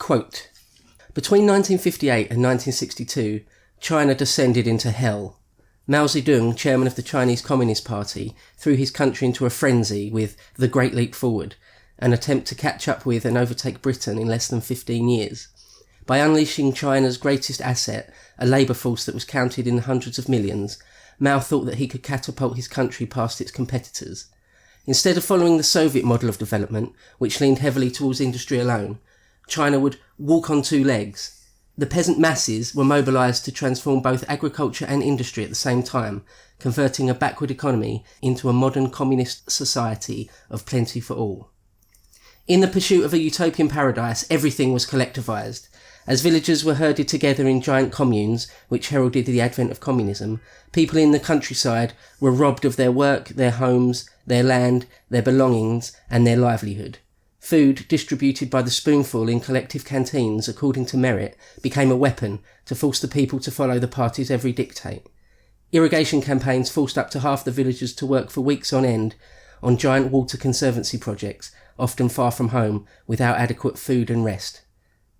Quote, "Between 1958 and 1962, China descended into hell. Mao Zedong, chairman of the Chinese Communist Party, threw his country into a frenzy with the Great Leap Forward, an attempt to catch up with and overtake Britain in less than 15 years. By unleashing China's greatest asset, a labour force that was counted in the hundreds of millions, Mao thought that he could catapult his country past its competitors. Instead of following the Soviet model of development, which leaned heavily towards industry alone, China would walk on two legs. The peasant masses were mobilised to transform both agriculture and industry at the same time, converting a backward economy into a modern communist society of plenty for all. In the pursuit of a utopian paradise, everything was collectivised. As villagers were herded together in giant communes, which heralded the advent of communism, people in the countryside were robbed of their work, their homes, their land, their belongings, and their livelihood. Food, distributed by the spoonful in collective canteens according to merit, became a weapon to force the people to follow the party's every dictate. Irrigation campaigns forced up to half the villagers to work for weeks on end on giant water conservancy projects, often far from home, without adequate food and rest.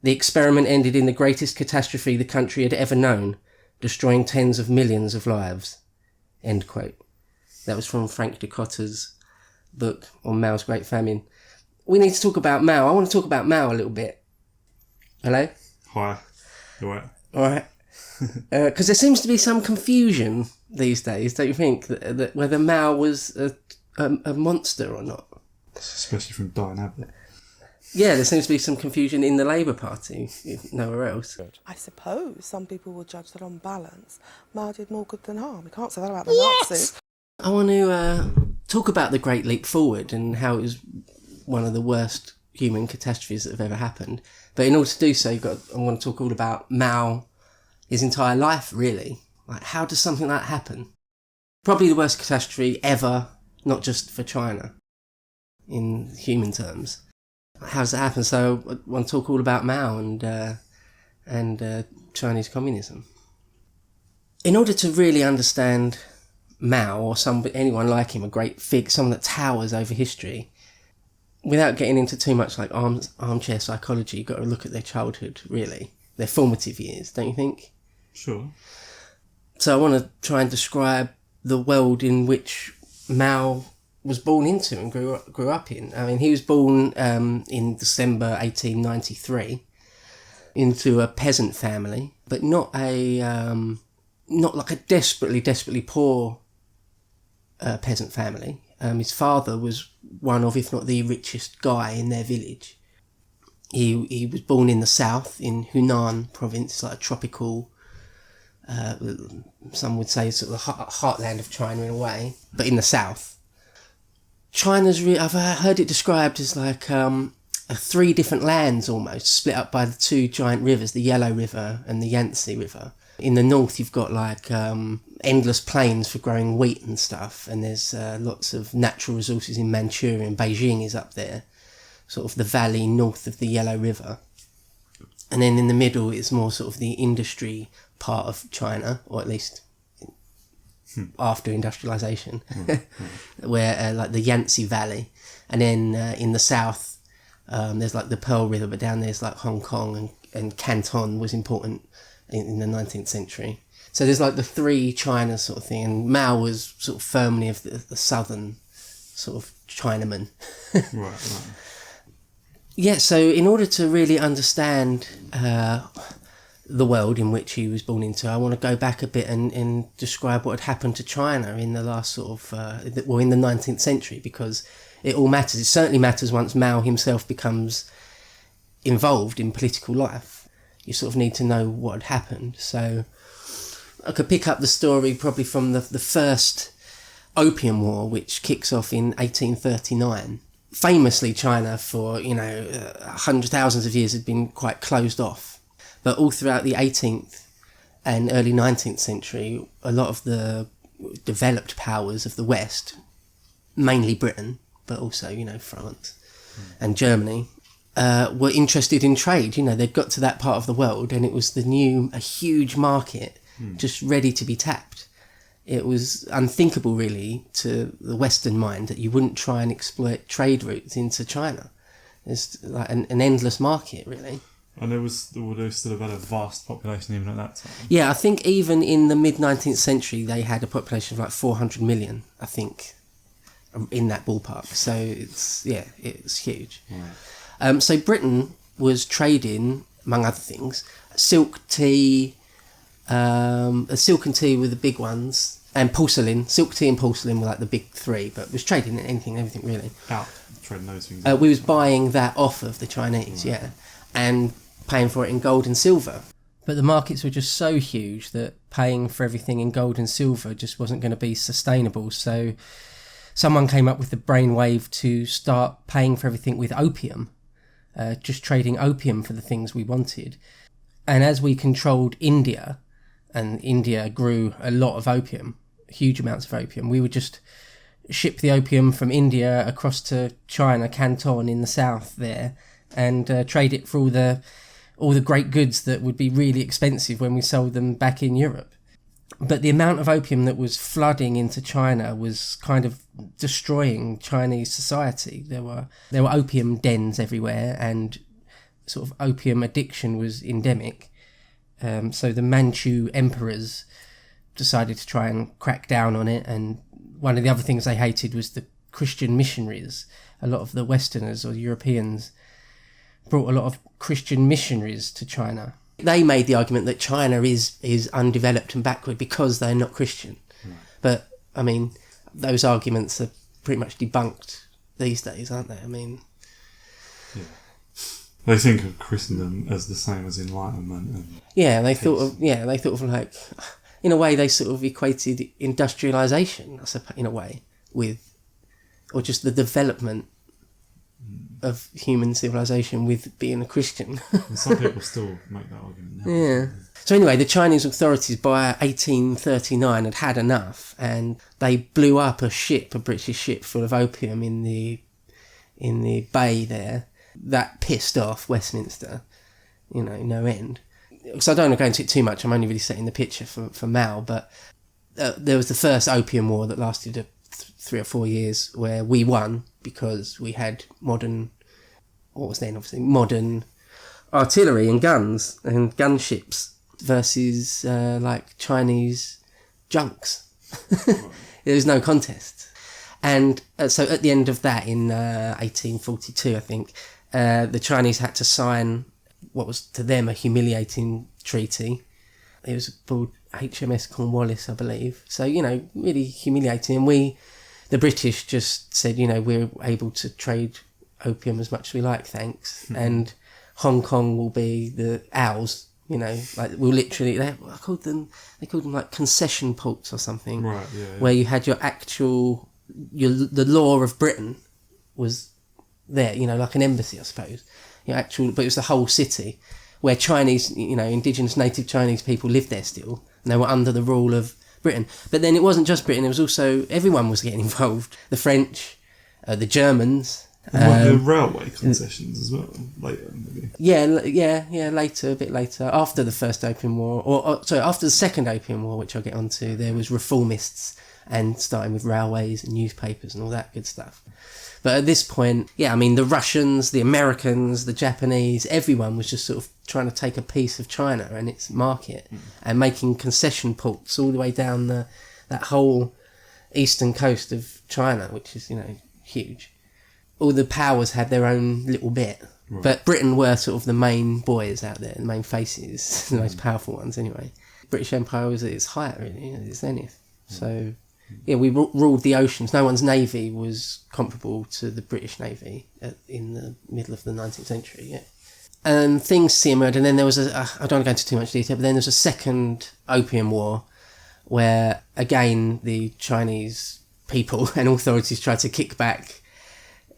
The experiment ended in the greatest catastrophe the country had ever known, destroying tens of millions of lives." End quote. That was from Frank Dicotter's book on Mao's Great Famine. We need to talk about Mao. I want to talk about Mao a little bit. Hello? Hi. You alright? Alright. Because there seems to be some confusion these days, don't you think, that whether Mao was a monster or not? Especially from Dying Abbott. Yeah, there seems to be some confusion in the Labour Party, if nowhere else. I suppose some people will judge that on balance, Mao did more good than harm. We can't say that about the Nazis. I want to talk about the Great Leap Forward and how it was one of the worst human catastrophes that have ever happened. But in order to do so, I want to talk all about Mao, his entire life, really. Like, how does something like that happen? Probably the worst catastrophe ever, not just for China, in human terms. How does that happen? So I want to talk all about Mao and Chinese communism. In order to really understand Mao, or anyone like him, a great figure, someone that towers over history, without getting into too much like armchair psychology, you've got to look at their childhood, really, their formative years, don't you think? Sure. So I want to try and describe the world in which Mao was born into and grew up in. I mean, he was born in December 1893 into a peasant family, but not like a desperately poor peasant family. His father was one of, if not the richest guy in their village. He was born in the south, in Hunan province, like a tropical, some would say sort of the heartland of China in a way, but in the south. I've heard it described as like three different lands almost, split up by the two giant rivers, the Yellow River and the Yangtze River. In the north you've got like endless plains for growing wheat and stuff, and there's lots of natural resources in Manchuria, and Beijing is up there, sort of the valley north of the Yellow River. And then in the middle is more sort of the industry part of China, or at least after industrialisation, where like the Yangtze Valley. And then in the south there's like the Pearl River, but down there's like Hong Kong, and Canton was important in the 19th century. So there's like the three China sort of thing, and Mao was sort of firmly of the southern sort of Chinaman. Right. Yeah, so in order to really understand the world in which he was born into, I want to go back a bit and describe what had happened to China in the last sort of, in the 19th century, because it all matters. It certainly matters once Mao himself becomes involved in political life. You sort of need to know what had happened. So I could pick up the story probably from the first Opium War, which kicks off in 1839. Famously, China for, thousands of years had been quite closed off. But all throughout the 18th and early 19th century, a lot of the developed powers of the West, mainly Britain, but also, France and Germany, were interested in trade. They'd got to that part of the world and it was a huge market just ready to be tapped. It was unthinkable, really, to the Western mind that you wouldn't try and exploit trade routes into China. It's like an endless market, really. And they still have had a vast population even at that time. Yeah, I think even in the mid-19th century, they had a population of like 400 million, I think, in that ballpark. So it's huge. Right. So Britain was trading, among other things, silk tea, silk and tea were the big ones, and porcelain. Silk tea and porcelain were like the big three, but was trading anything, everything really. Trading those things. We was buying that off of the Chinese, yeah, and paying for it in gold and silver. But the markets were just so huge that paying for everything in gold and silver just wasn't going to be sustainable. So someone came up with the brainwave to start paying for everything with opium, just trading opium for the things we wanted. And as we controlled India, and India grew a lot of opium, huge amounts of opium, we would just ship the opium from India across to China, Canton in the south there, and trade it for all the great goods that would be really expensive when we sold them back in Europe. But the amount of opium that was flooding into China was kind of destroying Chinese society. There were opium dens everywhere, and sort of opium addiction was endemic. So the Manchu emperors decided to try and crack down on it, and one of the other things they hated was the Christian missionaries. A lot of the Westerners or Europeans brought a lot of Christian missionaries to China. They made the argument that China is undeveloped and backward because they're not Christian. Right. But, I mean, those arguments are pretty much debunked these days, aren't they? I mean... Yeah. They think of Christendom as the same as Enlightenment. And they thought of like... In a way, they sort of equated industrialisation, I suppose, in a way, with... Or just the development of human civilization with being a Christian. And some people still make that argument now. Yeah. So anyway, the Chinese authorities by 1839 had enough, and they blew up a British ship full of opium in the bay there. That pissed off Westminster, no end. So I don't want to go into it too much. I'm only really setting the picture for Mao, but there was the first Opium War that lasted 3 or 4 years, where we won because we had modern artillery and guns and gunships versus like Chinese junks. There was no contest. And so at the end of that, in 1842, I think, the Chinese had to sign what was to them a humiliating treaty. It was called HMS Cornwallis, I believe. So, really humiliating. And the British just said, we're able to trade opium as much as we like, thanks. Mm-hmm. And Hong Kong will be ours, like we'll literally, they called them like concession ports or something. Right, yeah. Where you had the law of Britain was there, like an embassy, I suppose. But it was the whole city where Chinese, indigenous native Chinese people lived there still, and they were under the rule of Britain. But then it wasn't just Britain, it was also, everyone was getting involved. The French, the Germans. The railway concessions as well, later maybe. A bit later. After the first Opium War, after the second Opium War, which I'll get onto, there was reformists, and starting with railways and newspapers and all that good stuff. But at this point, the Russians, the Americans, the Japanese, everyone was just sort of trying to take a piece of China and its market, and making concession ports all the way down that whole eastern coast of China, which is, huge. All the powers had their own little bit. Right. But Britain were sort of the main boys out there, the main faces, the most powerful ones anyway. British Empire was at its height, really, at its zenith. So... we ruled the oceans. No one's navy was comparable to the British Navy in the middle of the 19th century, yeah. And things simmered, and then there was I don't want to go into too much detail, but then there was a second Opium War where, again, the Chinese people and authorities tried to kick back,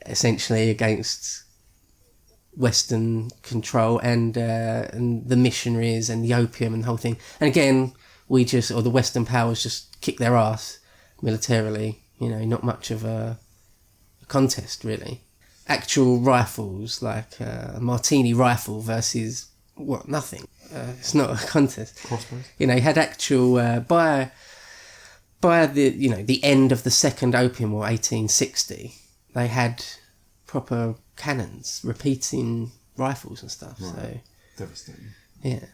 essentially, against Western control and the missionaries and the opium and the whole thing. And again, the Western powers just kicked their ass militarily, not much of a contest, really. Actual rifles, like a Martini rifle versus, nothing. It's not a contest. Crossbows? You had actual, by the end of the second Opium War, 1860, they had proper cannons, repeating rifles and stuff, right. So... Devastating. Yeah.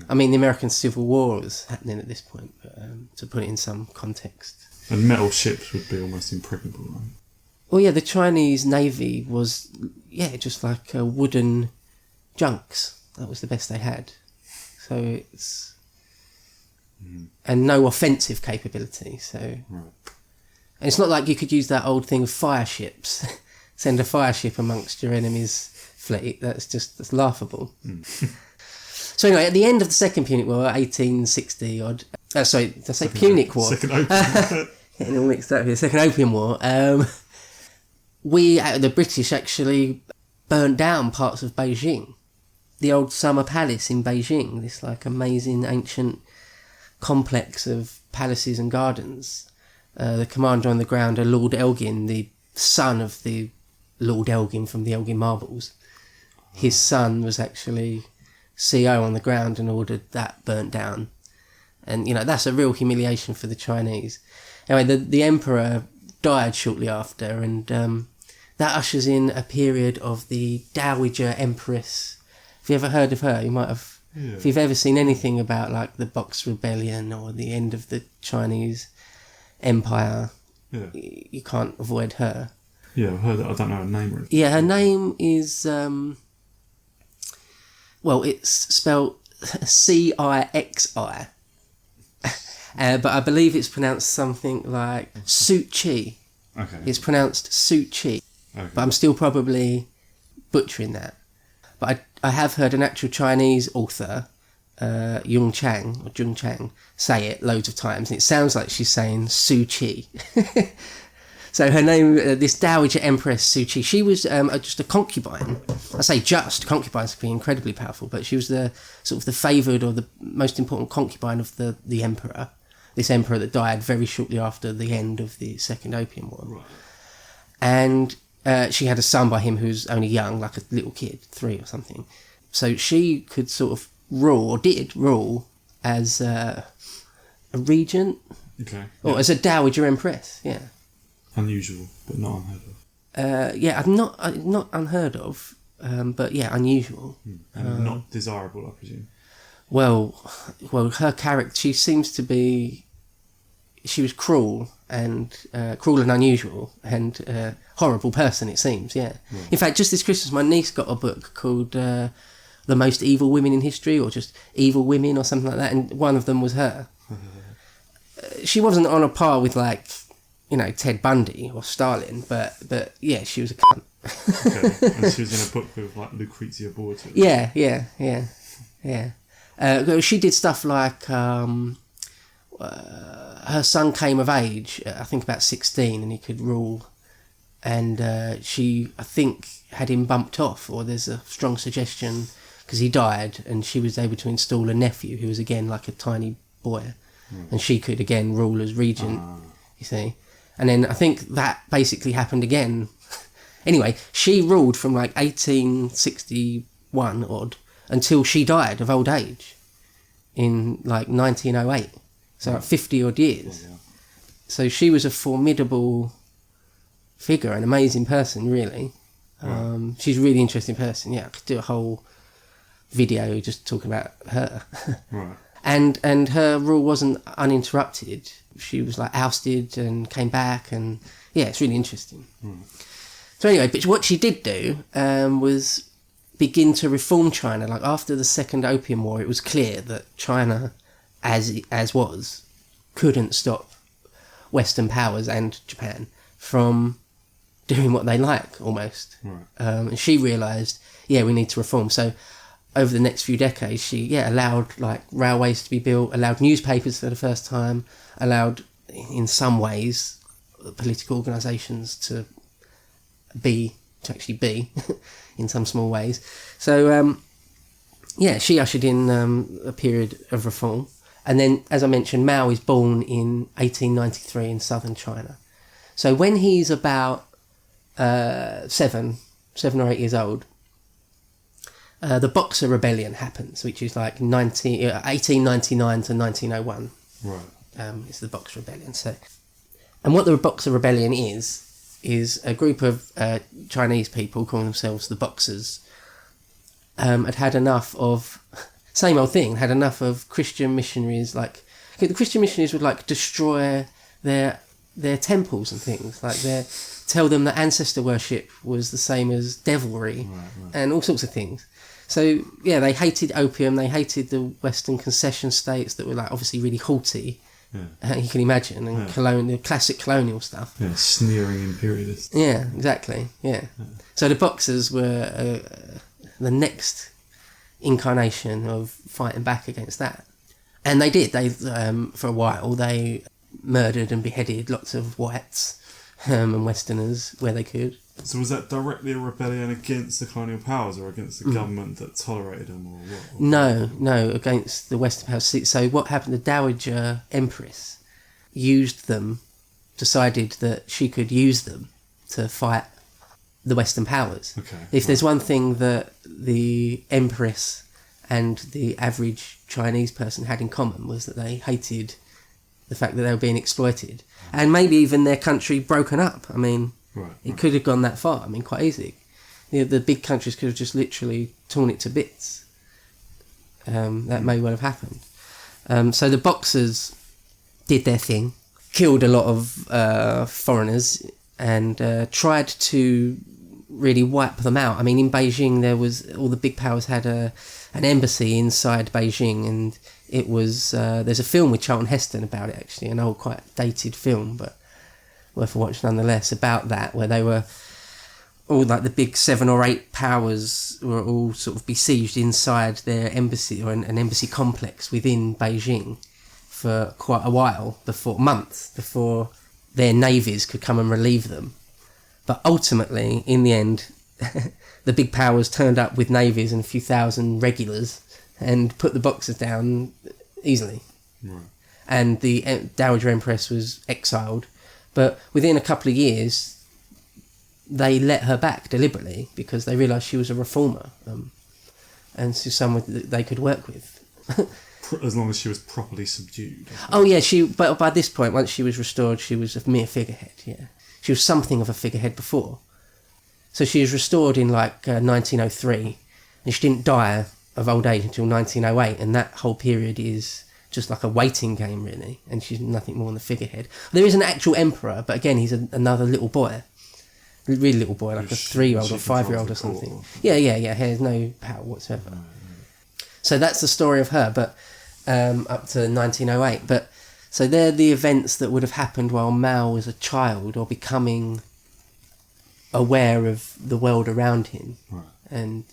I mean, the American Civil War was happening at this point, but, to put it in some context. And metal ships would be almost impregnable, right? Well, yeah, the Chinese Navy was, just like wooden junks. That was the best they had. So it's... And no offensive capability, so... Right. And it's not like you could use that old thing of fire ships. Send a fire ship amongst your enemy's fleet. That's laughable. So anyway, at the end of the Second Punic War, 1860 odd... sorry, did I say Punic War? Second Opium. Getting all mixed up here. Second Opium War. The British actually burnt down parts of Beijing. The old Summer Palace in Beijing, this like amazing ancient complex of palaces and gardens. The commander on the ground, Lord Elgin, the son of the Lord Elgin from the Elgin Marbles. His son was actually CO on the ground and ordered that burnt down. And, that's a real humiliation for the Chinese. Anyway, the emperor died shortly after, and that ushers in a period of the Dowager Empress. Have you ever heard of her? You might have. Yeah. If you've ever seen anything about like the Boxer Rebellion or the end of the Chinese Empire, you can't avoid her. Yeah, I've heard that. I don't know her name. Really. Yeah, her name is... it's spelled Cixi. But I believe it's pronounced something like Su Chi. Okay. It's pronounced Su Chi. Okay. But I'm still probably butchering that. But I have heard an actual Chinese author, Jung Chang, say it loads of times, and it sounds like she's saying Su Chi. So her name, this Dowager Empress Su Chi, she was just a concubine. I say just, concubines can be incredibly powerful, but she was the sort of the favoured or the most important concubine of the emperor. This emperor that died very shortly after the end of the Second Opium War. Right. And she had a son by him who's only young, like a little kid, 3 or something. So she could sort of rule, or did rule, as a regent. Okay. Or as a Dowager Empress, yeah. Unusual, but not unheard of. Not unheard of, but yeah, unusual. And not desirable, I presume. Well, her character, she seems to be... She was cruel and unusual and horrible person, it seems, yeah. Right. In fact, just this Christmas, my niece got a book called The Most Evil Women in History, or just Evil Women or something like that, and one of them was her. She wasn't on a par with, like, Ted Bundy or Stalin, but yeah, she was a cunt. Okay. And she was in a book with, like, Lucrezia Borgia. Yeah. She did stuff like... her son came of age, I think about 16, and he could rule. And she, I think, had him bumped off, or there's a strong suggestion, because he died, and she was able to install a nephew who was, again, like a tiny boy. And she could, again, rule as regent, you see. And then I think that basically happened again. Anyway, she ruled from, like, 1861 odd until she died of old age in, like, 1908. So, like, 50 odd years. Yeah. So she was a formidable figure, an amazing person, really. Right. She's a really interesting person. Yeah, I could do a whole video just talking about her. Right. And her rule wasn't uninterrupted. She was, like, ousted and came back, and yeah, it's really interesting. So anyway, but what she did do was begin to reform China. Like, after the Second Opium War, it was clear that China, as was, couldn't stop Western powers and Japan from doing what they like, almost. Right. And she realised, we need to reform. So over the next few decades, she allowed, like, railways to be built, allowed newspapers for the first time, allowed, in some ways, political organisations to actually be in some small ways. So she ushered in a period of reform. And then, as I mentioned, Mao is born in 1893 in southern China. So when he's about 7 or 8 years old, the Boxer Rebellion happens, which is like 1899 to 1901. Right. It's the Boxer Rebellion. So, and what the Boxer Rebellion is a group of Chinese people calling themselves the Boxers, had enough of, same old thing, had enough of Christian missionaries. Like, the Christian missionaries would like destroy their temples and things, like tell them that ancestor worship was the same as devilry, and all sorts of things. So yeah, they hated opium. They hated the Western concession states that were like obviously really haughty. Yeah. You can imagine, and the classic colonial stuff. Yeah, sneering imperialists. Yeah, exactly. Yeah. So the Boxers were the next incarnation of fighting back against that, and they did. They for a while they murdered and beheaded lots of whites and Westerners where they could. So was that directly a rebellion against the colonial powers or against the government that tolerated them, or what? No, against the Western powers. So what happened, the Dowager Empress used them, decided that she could use them to fight the Western powers. Okay. If there's one thing that the Empress and the average Chinese person had in common, was that they hated the fact that they were being exploited, and maybe even their country broken up. I mean, it could have gone that far. I mean, quite easy. The big countries could have just literally torn it to bits. That may well have happened. So the Boxers did their thing, killed a lot of foreigners, and tried to really wipe them out. I mean, in Beijing, there was all the big powers had an embassy inside Beijing, and it was there's a film with Charlton Heston about it, actually, an old, quite dated film, but worth a watch nonetheless, about that, where they were all like the big 7 or 8 powers were all sort of besieged inside their embassy, or an embassy complex within Beijing, for quite a while, months before their navies could come and relieve them. But ultimately, in the end, the big powers turned up with navies and a few thousand regulars and put the Boxers down easily. Right. And the Dowager Empress was exiled. But within a couple of years, they let her back deliberately because they realised she was a reformer, and she's someone that they could work with. As long as she was properly subdued. Oh yeah, but by this point, once she was restored, she was a mere figurehead. Yeah, she was something of a figurehead before. So she was restored in 1903, and she didn't die of old age until 1908, and that whole period is just like a waiting game, really, and she's nothing more than the figurehead. There is an actual emperor, but again, he's another little boy, really little boy, like a 3-year-old or 5-year-old or something. Yeah, he has no power whatsoever. So that's the story of her, but up to 1908. But so they're the events that would have happened while Mao was a child, or becoming aware of the world around him, and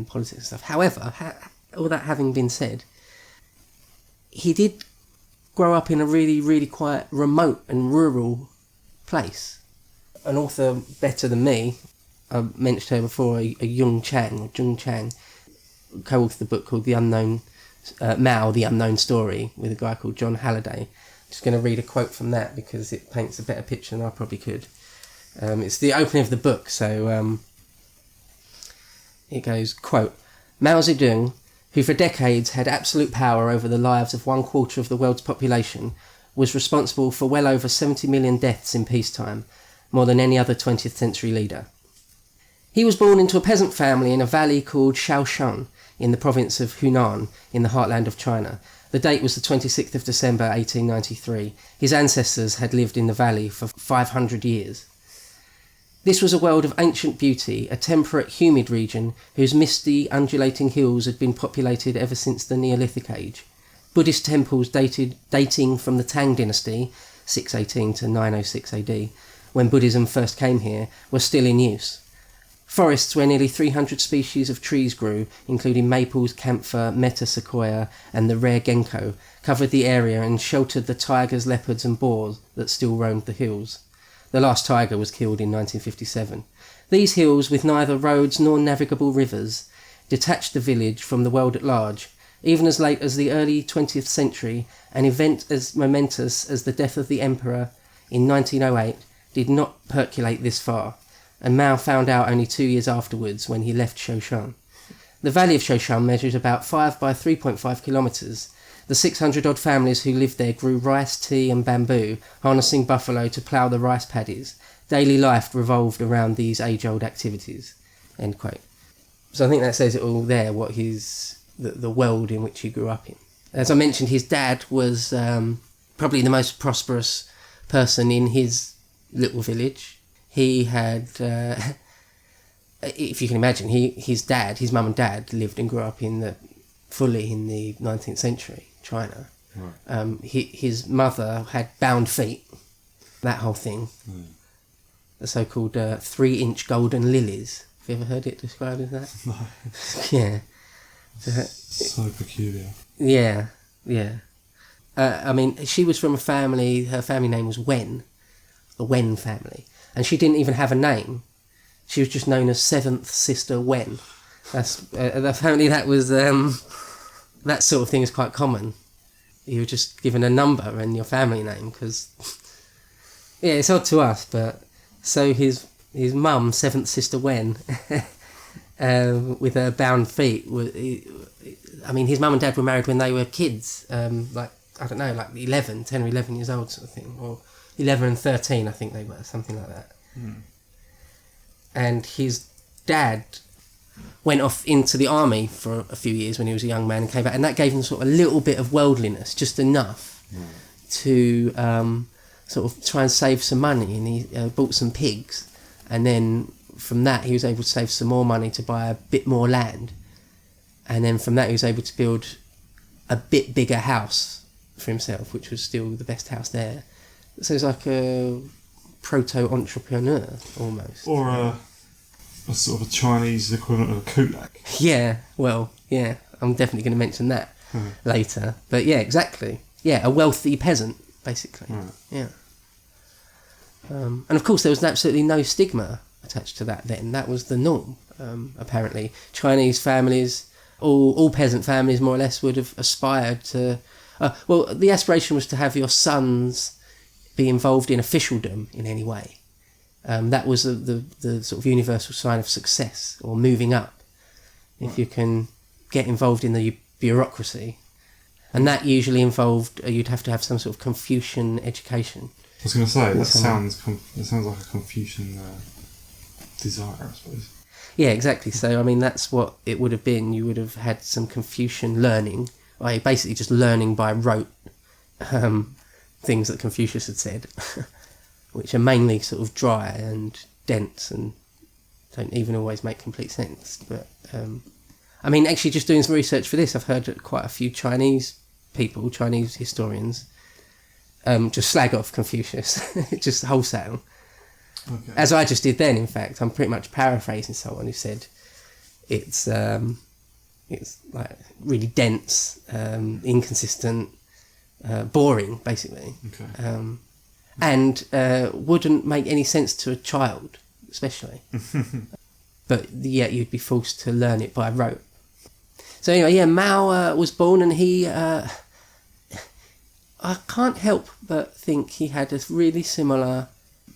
politics and stuff. However, all that having been said, he did grow up in a really, really quite remote and rural place. An author better than me, I mentioned her before, a Jung Chang, co-authored the book called Mao, The Unknown Story, with a guy called John Halliday. I'm just going to read a quote from that because it paints a better picture than I probably could. It's the opening of the book, so it goes, quote, Mao Zedong, who for decades had absolute power over the lives of 1/4 of the world's population, was responsible for well over 70 million deaths in peacetime, more than any other 20th century leader. He was born into a peasant family in a valley called Shaoshan in the province of Hunan in the heartland of China. The date was the 26th of December 1893. His ancestors had lived in the valley for 500 years. This was a world of ancient beauty, a temperate, humid region whose misty, undulating hills had been populated ever since the Neolithic Age. Buddhist temples dating from the Tang dynasty, 618 to 906 AD, when Buddhism first came here, were still in use. Forests where nearly 300 species of trees grew, including maples, camphor, meta sequoia, and the rare ginkgo, covered the area and sheltered the tigers, leopards, and boars that still roamed the hills. The last tiger was killed in 1957. These hills, with neither roads nor navigable rivers, detached the village from the world at large. Even as late as the early 20th century, an event as momentous as the death of the emperor in 1908 did not percolate this far, and Mao found out only 2 years afterwards when he left Shoshan. The valley of Shoshan measures about 5 by 3.5 kilometres. The 600-odd families who lived there grew rice, tea and bamboo, harnessing buffalo to plough the rice paddies. Daily life revolved around these age-old activities." End quote. So I think that says it all there, what the world in which he grew up in. As I mentioned, his dad was probably the most prosperous person in his little village. He had, if you can imagine, his mum and dad lived and grew up fully in the 19th century, China. Right. His mother had bound feet, that whole thing. The so-called 3-inch golden lilies. Have you ever heard it described as that? No. Yeah. So peculiar. Yeah. I mean, she was from a family, her family name was Wen, the Wen family. And she didn't even have a name. She was just known as Seventh Sister Wen. That's apparently that was, that sort of thing is quite common. You were just given a number and your family name, because, yeah, it's odd to us, but so his mum, Seventh Sister Wen, with her bound feet, I mean, his mum and dad were married when they were kids, like 10 or 11 years old sort of thing, or 11 and 13 I think they were, something like that. And his dad went off into the army for a few years when he was a young man and came back, and that gave him sort of a little bit of worldliness, just enough to sort of try and save some money, and he bought some pigs, and then from that he was able to save some more money to buy a bit more land, and then from that he was able to build a bit bigger house for himself, which was still the best house there. So it's like a proto-entrepreneur almost. Or a sort of a Chinese equivalent of a kulak. Yeah, well, yeah, I'm definitely going to mention that later. But yeah, exactly. Yeah, a wealthy peasant, basically. Right. Yeah. And of course there was absolutely no stigma attached to that then. That was the norm, apparently. Chinese families, all peasant families more or less, would have aspired to... the aspiration was to have your sons be involved in officialdom in any way. That was the sort of universal sign of success or moving up. If you can get involved in the bureaucracy. And that usually involved, you'd have to have some sort of Confucian education. I was going to say, that sounds like a Confucian desire, I suppose. Yeah, exactly. So, I mean, that's what it would have been. You would have had some Confucian learning, basically just learning by rote things that Confucius had said, which are mainly sort of dry and dense and don't even always make complete sense. But, I mean, actually just doing some research for this, I've heard that quite a few Chinese historians, just slag off Confucius, just wholesale. Okay. As I just did then, in fact. I'm pretty much paraphrasing someone who said it's like really dense, inconsistent, boring, basically. Okay. And wouldn't make any sense to a child, especially. But yet you'd be forced to learn it by rote. So anyway, yeah, Mao was born, and he... I can't help but think he had a really similar...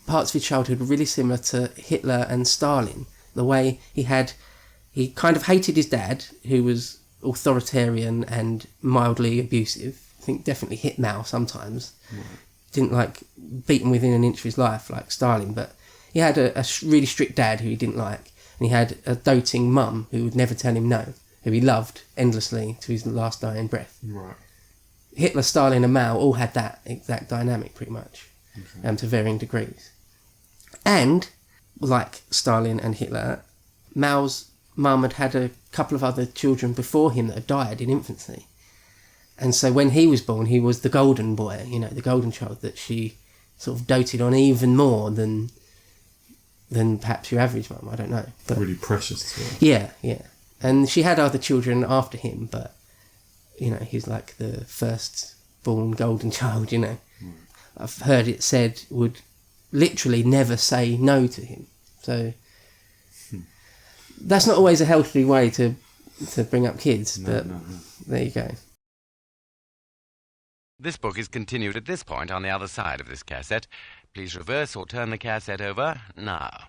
Parts of his childhood were really similar to Hitler and Stalin. The way he kind of hated his dad, who was authoritarian and mildly abusive. I think definitely hit Mao sometimes. Right. Didn't like beat him within an inch of his life like Stalin, but he had a really strict dad who he didn't like, and he had a doting mum who would never tell him no, who he loved endlessly to his last dying breath. Right. Hitler, Stalin and Mao all had that exact dynamic pretty much, to varying degrees. And, like Stalin and Hitler, Mao's mum had had a couple of other children before him that had died in infancy. And so when he was born, he was the golden boy, the golden child that she sort of doted on even more than perhaps your average mum, I don't know. But really precious to her. Yeah. And she had other children after him, but, he's like the first born golden child, I've heard it said would literally never say no to him. So that's not always a healthy way to bring up kids, but there you go. This book is continued at this point on the other side of this cassette. Please reverse or turn the cassette over now.